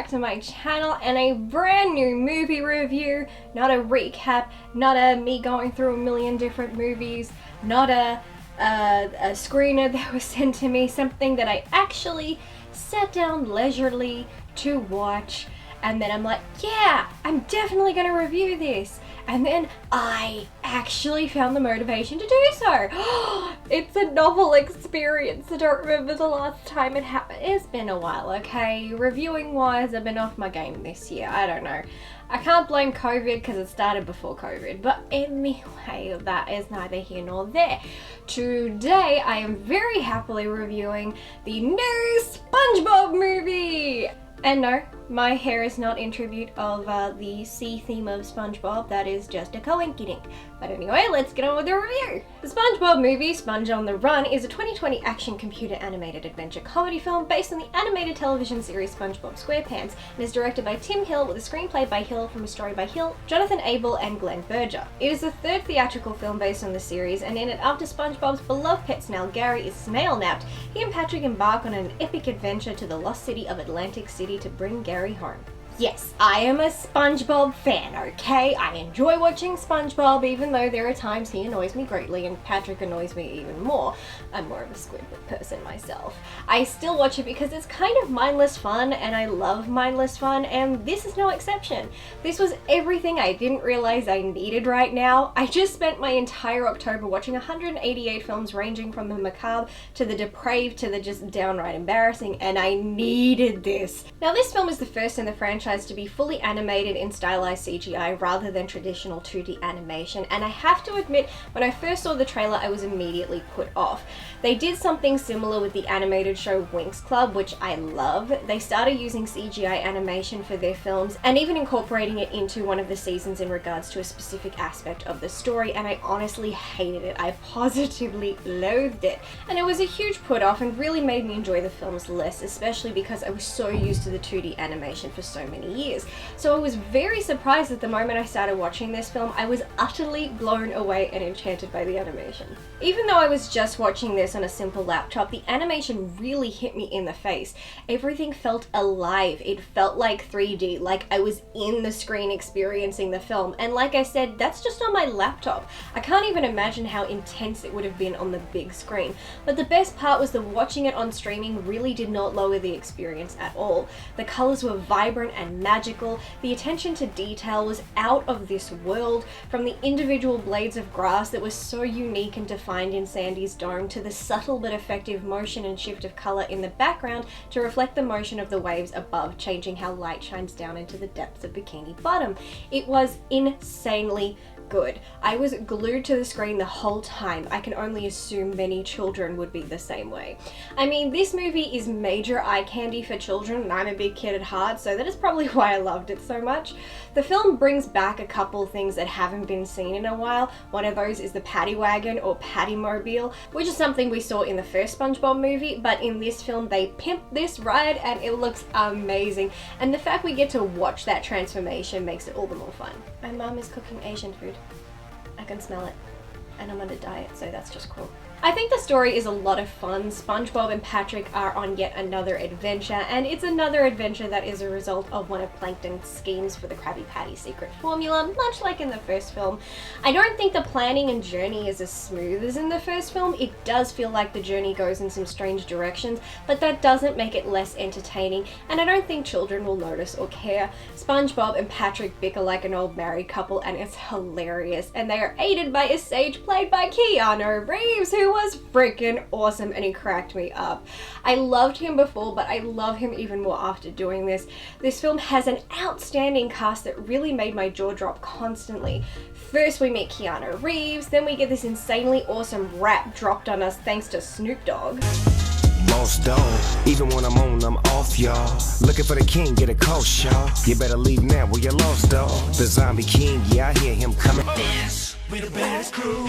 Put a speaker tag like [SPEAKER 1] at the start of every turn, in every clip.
[SPEAKER 1] to my channel and a brand new movie review. Not a recap, not a me going through a million different movies, not a screener that was sent to me, something that I actually sat down leisurely to watch, and then I'm like, yeah, I'm definitely gonna review this. And then I actually found the motivation to do so. It's a novel experience. I don't remember the last time it happened. It's been a while, okay? Reviewing wise, I've been off my game this year. I don't know. I can't blame COVID because it started before COVID. But anyway, that is neither here nor there. Today, I am very happily reviewing the new SpongeBob movie. And no, my hair is not in tribute of the sea theme of SpongeBob. That is just a coinky-dink. But anyway, let's get on with the review. The SpongeBob movie, Sponge on the Run, is a 2020 action computer animated adventure comedy film based on the animated television series SpongeBob SquarePants and is directed by Tim Hill with a screenplay by Hill from a story by Hill, Jonathan Abel and Glenn Berger. It is the third theatrical film based on the series, and in it, after SpongeBob's beloved pet snail Gary is snail-napped, he and Patrick embark on an epic adventure to the lost city of Atlantic City to bring Gary home. Yes, I am a SpongeBob fan, okay? I enjoy watching SpongeBob, even though there are times he annoys me greatly and Patrick annoys me even more. I'm more of a Squidward person myself. I still watch it because it's kind of mindless fun, and I love mindless fun, and this is no exception. This was everything I didn't realize I needed right now. I just spent my entire October watching 188 films ranging from the macabre to the depraved to the just downright embarrassing, and I needed this. Now, this film is the first in the franchise to be fully animated in stylized CGI rather than traditional 2D animation, and I have to admit, when I first saw the trailer, I was immediately put off. They did something similar with the animated show Winx Club, which I love. They started using CGI animation for their films and even incorporating it into one of the seasons in regards to a specific aspect of the story, and I honestly hated it. I positively loathed it, and it was a huge put off and really made me enjoy the films less, especially because I was so used to the 2D animation for so many years. So I was very surprised that the moment I started watching this film, I was utterly blown away and enchanted by the animation. Even though I was just watching this on a simple laptop, the animation really hit me in the face. Everything felt alive. It felt like 3D, like I was in the screen experiencing the film. And like I said, that's just on my laptop. I can't even imagine how intense it would have been on the big screen. But the best part was that watching it on streaming really did not lower the experience at all. The colors were vibrant and magical. The attention to detail was out of this world, from the individual blades of grass that were so unique and defined in Sandy's dome to the subtle but effective motion and shift of color in the background to reflect the motion of the waves above, changing how light shines down into the depths of Bikini Bottom. It was insanely good. I was glued to the screen the whole time. I can only assume many children would be the same way. I mean, this movie is major eye candy for children, and I'm a big kid at heart, so that is probably why I loved it so much. The film brings back a couple things that haven't been seen in a while. One of those is the Patty Wagon or Patty Mobile, which is something we saw in the first SpongeBob movie, but in this film they pimped this ride and it looks amazing. And the fact we get to watch that transformation makes it all the more fun. My mum is cooking Asian food. I can smell it, and I'm on a diet, so that's just cool. I think the story is a lot of fun. SpongeBob and Patrick are on yet another adventure, and it's another adventure that is a result of one of Plankton's schemes for the Krabby Patty secret formula, much like in the first film. I don't think the planning and journey is as smooth as in the first film. It does feel like the journey goes in some strange directions, but that doesn't make it less entertaining, and I don't think children will notice or care. SpongeBob and Patrick bicker like an old married couple, and it's hilarious, and they are aided by a sage played by Keanu Reeves, who was freaking awesome, and he cracked me up. I loved him before, but I love him even more after doing this. This film has an outstanding cast that really made my jaw drop constantly. First we meet Keanu Reeves, then we get this insanely awesome rap dropped on us thanks to Snoop Dogg.
[SPEAKER 2] Boss dog, even when I'm on, I'm off, y'all. Looking for the king, get a call, y'all. You better leave now, where you lost, dog. The zombie king, yeah, I hear him coming. Yes, we the best crew.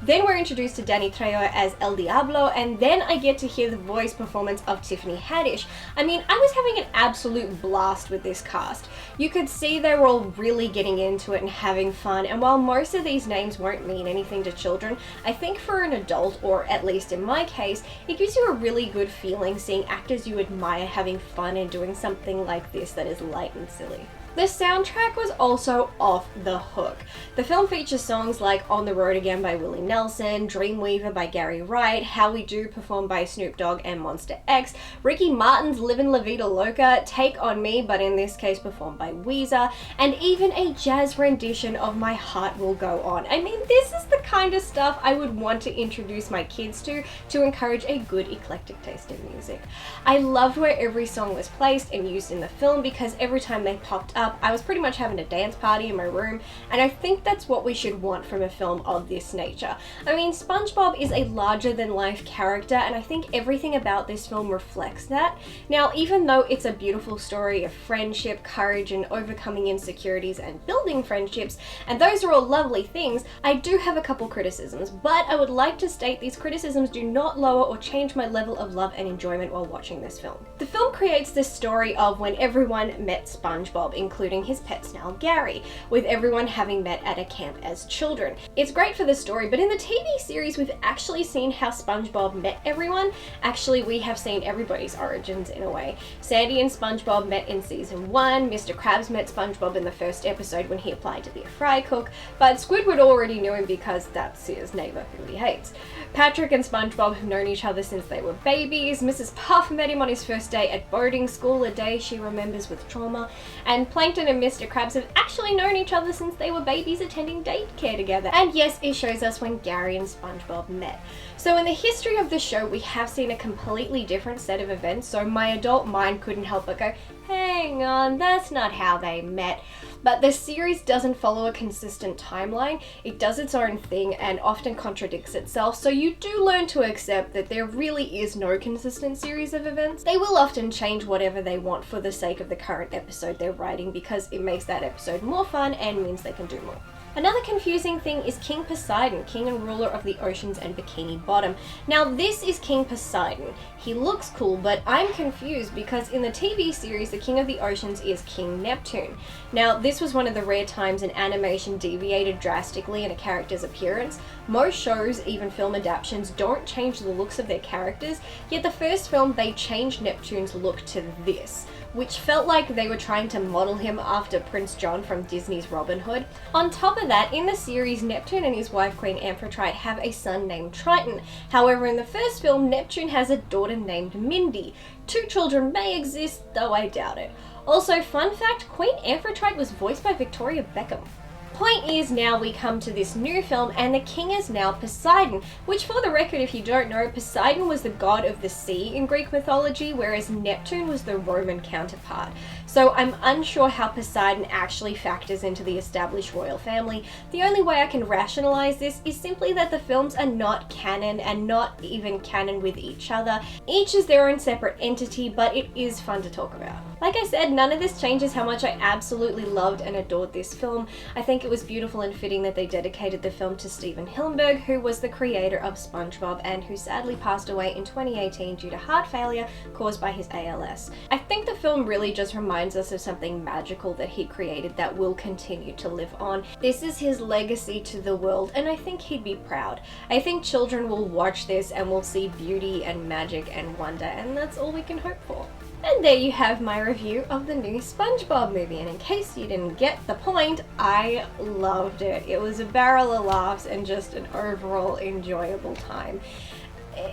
[SPEAKER 1] Then we're introduced to Danny Trejo as El Diablo, and then I get to hear the voice performance of Tiffany Haddish. I mean, I was having an absolute blast with this cast. You could see they were all really getting into it and having fun, and while most of these names won't mean anything to children, I think for an adult, or at least in my case, it gives you a really good feeling seeing actors you admire having fun and doing something like this that is light and silly. The soundtrack was also off the hook. The film features songs like On the Road Again by Willie Nelson, Dreamweaver by Gary Wright, How We Do performed by Snoop Dogg and Monster X, Ricky Martin's Livin' La Vida Loca, Take On Me, but in this case performed by Weezer, and even a jazz rendition of My Heart Will Go On. I mean, this is the kind of stuff I would want to introduce my kids to encourage a good eclectic taste in music. I loved where every song was placed and used in the film because every time they popped up, I was pretty much having a dance party in my room, and I think that's what we should want from a film of this nature. I mean, SpongeBob is a larger than life character, and I think everything about this film reflects that. Now, even though it's a beautiful story of friendship, courage, and overcoming insecurities and building friendships, and those are all lovely things, I do have a couple criticisms, but I would like to state these criticisms do not lower or change my level of love and enjoyment while watching this film. The film creates this story of when everyone met SpongeBob, including his pet snail Gary, with everyone having met at a camp as children. It's great for the story, but in the TV series we've actually seen how SpongeBob met everyone. Actually, we have seen everybody's origins in a way. Sandy and SpongeBob met in season 1, Mr. Krabs met SpongeBob in the first episode when he applied to be a fry cook, but Squidward already knew him because that's his neighbor who he hates. Patrick and SpongeBob have known each other since they were babies. Mrs. Puff met him on his first day at boarding school, a day she remembers with trauma, and Plankton and Mr. Krabs have actually known each other since they were babies attending daycare together. And yes, it shows us when Gary and SpongeBob met. So in the history of the show, we have seen a completely different set of events, so my adult mind couldn't help but go, hang on, that's not how they met. But the series doesn't follow a consistent timeline. It does its own thing and often contradicts itself, so you do learn to accept that there really is no consistent series of events. They will often change whatever they want for the sake of the current episode they're writing because it makes that episode more fun and means they can do more. Another confusing thing is King Poseidon, king and ruler of the oceans and Bikini Bottom. Now this is King Poseidon. He looks cool, but I'm confused because in the TV series, the king of the oceans is King Neptune. Now this was one of the rare times an animation deviated drastically in a character's appearance. Most shows, even film adaptations, don't change the looks of their characters, yet the first film they changed Neptune's look to this, which felt like they were trying to model him after Prince John from Disney's Robin Hood. On top of that, in the series, Neptune and his wife Queen Amphitrite have a son named Triton. However, in the first film, Neptune has a daughter named Mindy. 2 children may exist, though I doubt it. Also, fun fact, Queen Amphitrite was voiced by Victoria Beckham. Point is, now we come to this new film and the king is now Poseidon, which for the record, if you don't know, Poseidon was the god of the sea in Greek mythology, whereas Neptune was the Roman counterpart. So I'm unsure how Poseidon actually factors into the established royal family. The only way I can rationalize this is simply that the films are not canon and not even canon with each other. Each is their own separate entity, but it is fun to talk about. Like I said, none of this changes how much I absolutely loved and adored this film. I think it was beautiful and fitting that they dedicated the film to Steven Hillenburg, who was the creator of SpongeBob and who sadly passed away in 2018 due to heart failure caused by his ALS. I think the film really just reminds us of something magical that he created that will continue to live on. This is his legacy to the world, and I think he'd be proud. I think children will watch this and will see beauty and magic and wonder, and that's all we can hope for. And there you have my review of the new SpongeBob movie, and in case you didn't get the point, I loved it. It was a barrel of laughs and just an overall enjoyable time.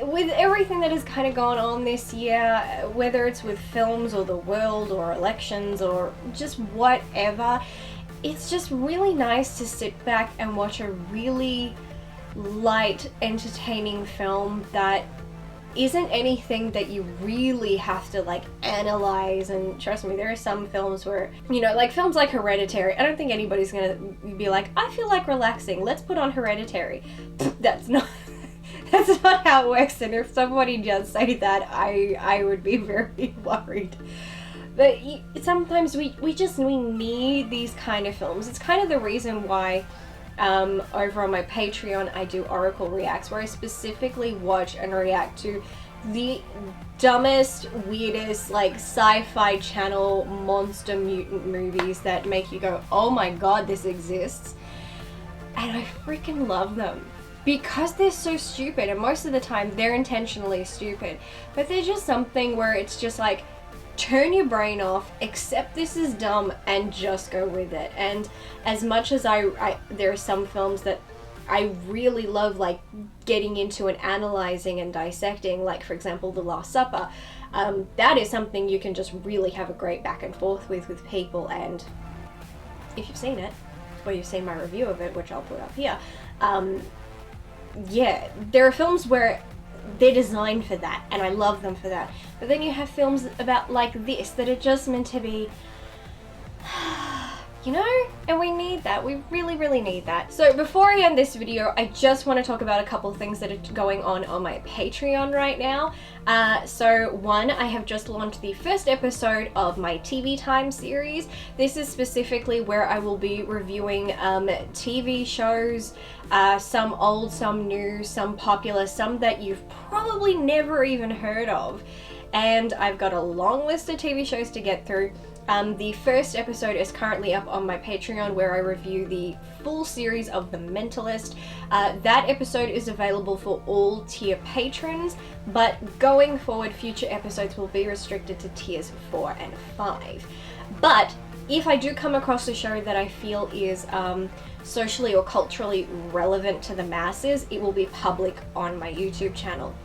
[SPEAKER 1] With everything that has kind of gone on this year, whether it's with films or the world or elections or just whatever, it's just really nice to sit back and watch a really light, entertaining film that isn't anything that you really have to like analyze. And trust me, there are some films where, you know, like films like Hereditary, I don't think anybody's gonna be like, I feel like relaxing, let's put on Hereditary. That's not how it works, and if somebody does say that, I would be very worried. But sometimes we need these kind of films. It's kind of the reason why over on my Patreon, I do Oracle Reacts, where I specifically watch and react to the dumbest, weirdest, like sci-fi channel monster mutant movies that make you go, oh my god, this exists. And I freaking love them because they're so stupid, and most of the time they're intentionally stupid, but there's just something where it's just like, turn your brain off, accept this is dumb, and just go with it. And as much as there are some films that I really love, like getting into and analyzing and dissecting, like for example The Last Supper, that is something you can just really have a great back and forth with people. And if you've seen it, or you've seen my review of it, which I'll put up here, yeah, there are films where they're designed for that, and I love them for that. But then you have films about like this that are just meant to be, you know, and we need that. We really, really need that. So before I end this video, I just want to talk about a couple of things that are going on my Patreon right now. So one, I have just launched the first episode of my TV Time series. This is specifically where I will be reviewing TV shows, some old, some new, some popular, some that you've probably never even heard of. And I've got a long list of TV shows to get through. The first episode is currently up on my Patreon, where I review the full series of The Mentalist. That episode is available for all tier patrons, but going forward, future episodes will be restricted to tiers 4 and 5. But if I do come across a show that I feel is socially or culturally relevant to the masses, it will be public on my YouTube channel.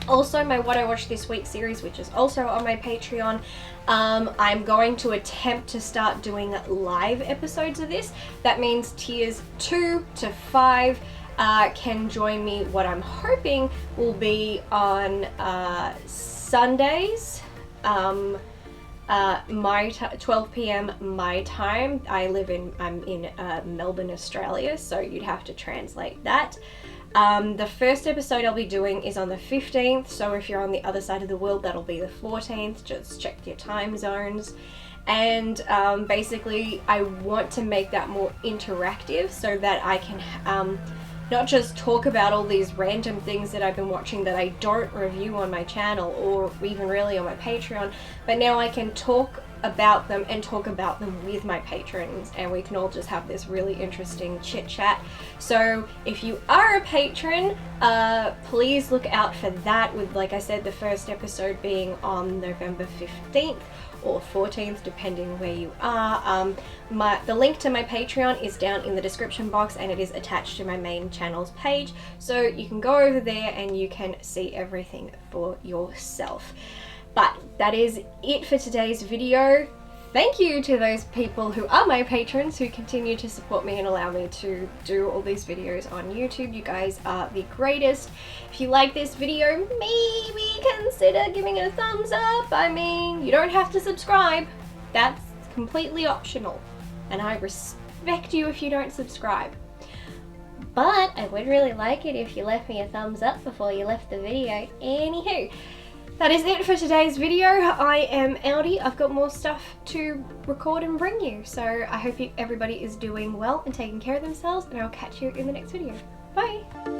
[SPEAKER 1] Also, my What I Watched This Week series, which is also on my Patreon, I'm going to attempt to start doing live episodes of this. That means tiers 2 to 5 can join me. What I'm hoping will be on Sundays, 12 p.m. my time. I'm in Melbourne, Australia, so you'd have to translate that. The first episode I'll be doing is on the 15th, so if you're on the other side of the world, that'll be the 14th. Just check your time zones. And basically, I want to make that more interactive so that I can not just talk about all these random things that I've been watching that I don't review on my channel or even really on my Patreon, but now I can talk about them and talk about them with my patrons, and we can all just have this really interesting chit chat. So if you are a patron, please look out for that, with, like I said, the first episode being on November 15th or 14th, depending where you are. The link to my Patreon is down in the description box, and it is attached to my main channel's page, so you can go over there and you can see everything for yourself. But that is it for today's video. Thank you to those people who are my patrons, who continue to support me and allow me to do all these videos on YouTube. You guys are the greatest. If you like this video, maybe consider giving it a thumbs up. I mean, you don't have to subscribe. That's completely optional. And I respect you if you don't subscribe. But I would really like it if you left me a thumbs up before you left the video. Anywho, that is it for today's video. I am outie. I've got more stuff to record and bring you. So I hope everybody is doing well and taking care of themselves, and I'll catch you in the next video. Bye!